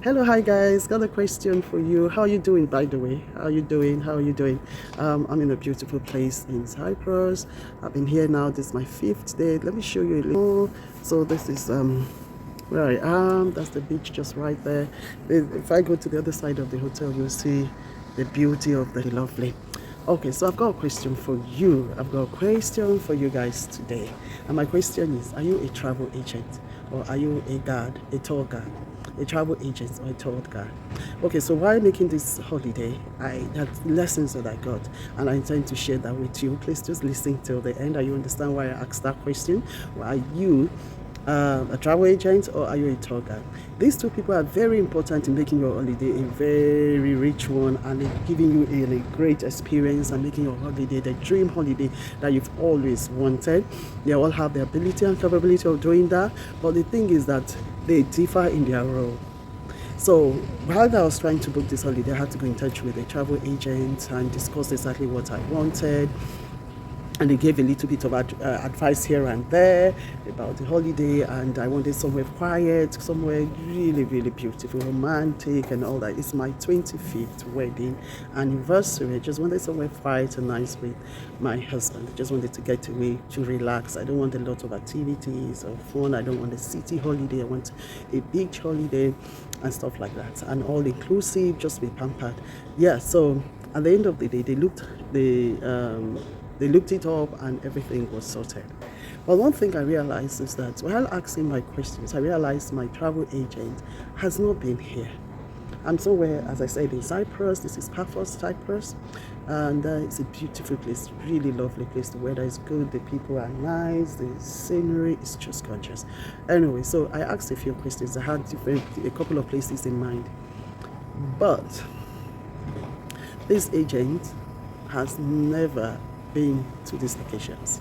Hello, hi guys. Got a question for you. How are you doing, by the way? How are you doing? How are you doing? I'm in a beautiful place in Cyprus. I've been here now. This is my 5th day. Let me show you a little. So this is where I am. That's the beach just right there. If I go to the other side of the hotel, you'll see the beauty of the lovely. Okay, so I've got a question for you. I've got a question for you guys today. And my question is, are you a travel agent or are you a guide, a tour guide? A travel agent or a tour guide? Okay, so while making this holiday, I had lessons that I got and I intend to share that with you. Please just listen till the end. Are you understand why I asked that question? Or are you a travel agent or are you a tour guide? These two people are very important in making your holiday a very rich one and giving you a great experience and making your holiday the dream holiday that you've always wanted. They all have the ability and capability of doing that, but the thing is that they differ in their role. So while I was trying to book this holiday, I had to go in touch with a travel agent and discuss exactly what I wanted, and they gave a little bit of advice here and there about the holiday, and I wanted somewhere quiet, somewhere really beautiful, romantic and all that. It's my 25th wedding anniversary. I just wanted somewhere quiet and nice with my husband. I just wanted to get away to relax. I don't want a lot of activities or fun. I don't want a city holiday. I want a beach holiday and stuff like that, and all inclusive, just be pampered. Yeah, so at the end of the day, they looked it up and everything was sorted. But one thing I realized is that while asking my questions, I realized my travel agent has not been here. I'm somewhere, as I said, in Cyprus. This is Paphos, Cyprus. And it's a beautiful place, really lovely place. The weather is good, the people are nice, the scenery is just gorgeous. Anyway, so I asked a few questions. I had a couple of places in mind. But this agent has never been to these locations.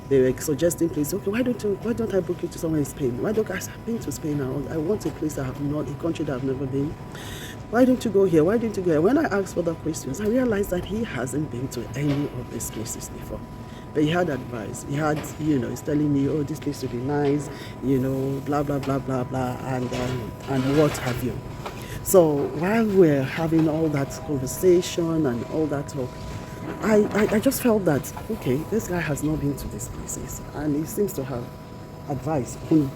They were suggesting places. Okay, why don't I book you to somewhere in Spain? Why don't I've been to Spain now? I want a place I have not, a country that I've never been. Why don't you go here? Why didn't you go here? When I asked further questions, I realized that he hasn't been to any of these places before. But he had advice. He had, he's telling me, oh, this place would be nice, blah blah blah blah blah, and what have you. So while we're having all that conversation and all that talk, I just felt that, okay, this guy has not been to these places and he seems to have advice. And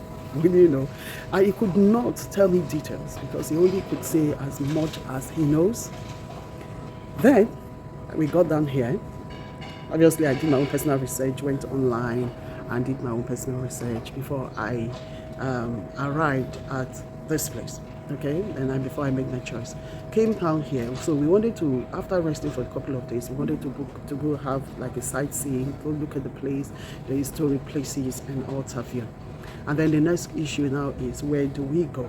he could not tell me details because he only could say as much as he knows. Then we got down here. Obviously, I did my own personal research, went online and did my own personal research before I arrived at this place. Okay, and then before I make my choice, came down here. So we wanted to, after resting for a couple of days, we wanted to book to go have like a sightseeing, go look at the place, the historic places, and all have you. And then the next issue now is, where do we go?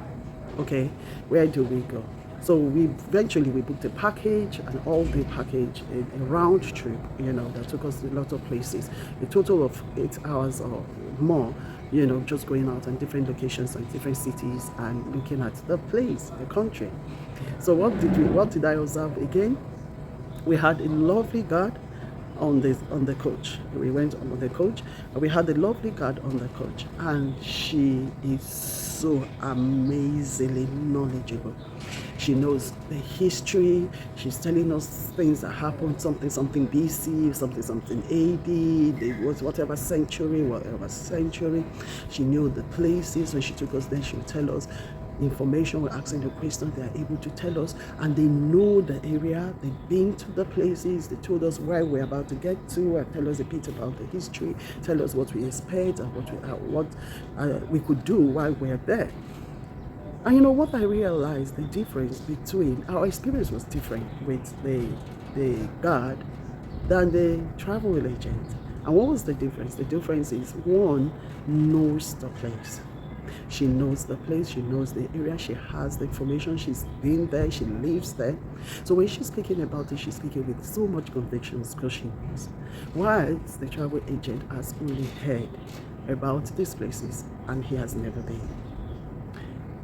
Okay, where do we go? So we eventually we booked a package, and all the package, a round trip, that took us to a lot of places. A total of 8 hours or more, just going out on different locations and different cities and looking at the place, the country. So what did I observe again? We had a lovely guard on the coach. We went on the coach and we had a lovely guard on the coach, and she is so amazingly knowledgeable. She knows the history. She's telling us things that happened, something BC, something AD, whatever century. She knew the places. When she took us there, she would tell us information. We're asking the questions, they are able to tell us, and they know the area. They've been to the places. They told us where we're about to get to, and tell us a bit about the history, tell us what we expect and what we could do while we're there. And what I realized, the difference between our experience was different with the guard than the travel agent. And what was the difference? The difference is, one knows the place. She knows the place, she knows the area, she has the information, she's been there, she lives there. So when she's speaking about it, she's speaking with so much conviction because she knows. Whilst the travel agent has only heard about these places and he has never been.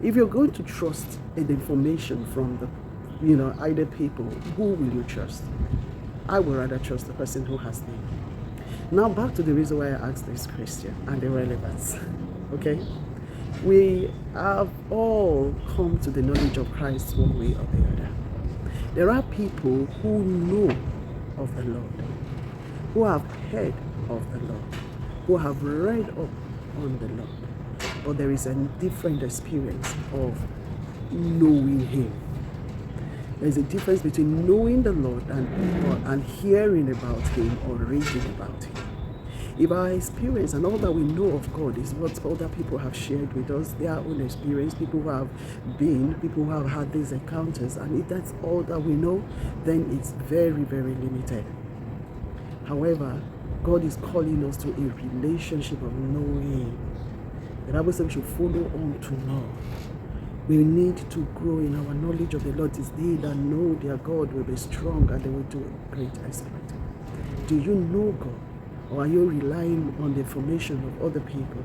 If you're going to trust the information from the, either people, who will you trust? I would rather trust the person who has been. Now back to the reason why I asked this question and the relevance. Okay? We have all come to the knowledge of Christ one way or the other. There are people who know of the Lord, who have heard of the Lord, who have read up on the Lord, but there is a different experience of knowing Him. There's a difference between knowing the Lord and hearing about Him or reading about Him. If our experience and all that we know of God is what other people have shared with us, their own experience, people who have been, people who have had these encounters, and if that's all that we know, then it's very, very limited. However, God is calling us to a relationship of knowing. The Bible says we should follow on to know. We need to grow in our knowledge of the Lord. It's they that know their God will be strong and they will do a great exploit. Do you know God? Or are you relying on the information of other people?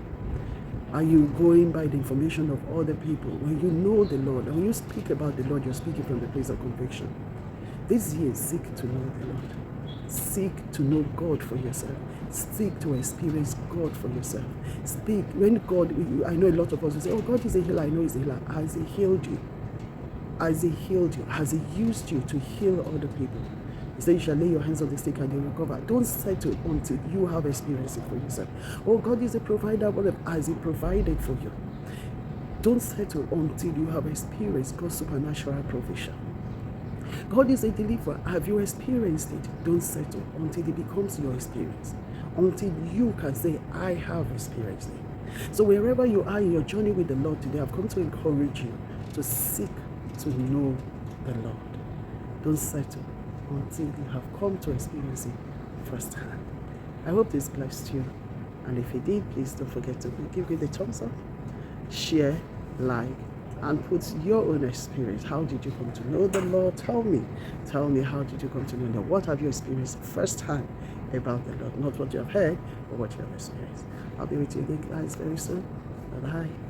Are you going by the information of other people? When you know the Lord, when you speak about the Lord, you're speaking from the place of conviction. This year, seek to know the Lord. Seek to know God for yourself. Seek to experience God for yourself. Speak. When God, I know a lot of us will say, oh, God is a healer. I know He's a healer. Has He healed you? Has He healed you? Has He used you to heal other people? He said, you shall lay your hands on the sick and they will recover. Don't settle until you have experienced it for yourself. Oh, God is a provider. What has He provided for you? Don't settle until you have experienced God's supernatural provision. God is a deliverer. Have you experienced it? Don't settle until it becomes your experience. Until you can say, I have experienced it. So wherever you are in your journey with the Lord today, I've come to encourage you to seek to know the Lord. Don't settle until you have come to experience it firsthand. I hope this blessed you. And if it did, please don't forget to give me the thumbs up, share, like, and put your own experience. How did you come to know the Lord? Tell me, how did you come to know the Lord? What have you experienced firsthand about the Lord? Not what you have heard, but what you have experienced. I'll be with you again, guys, very soon. Bye-bye.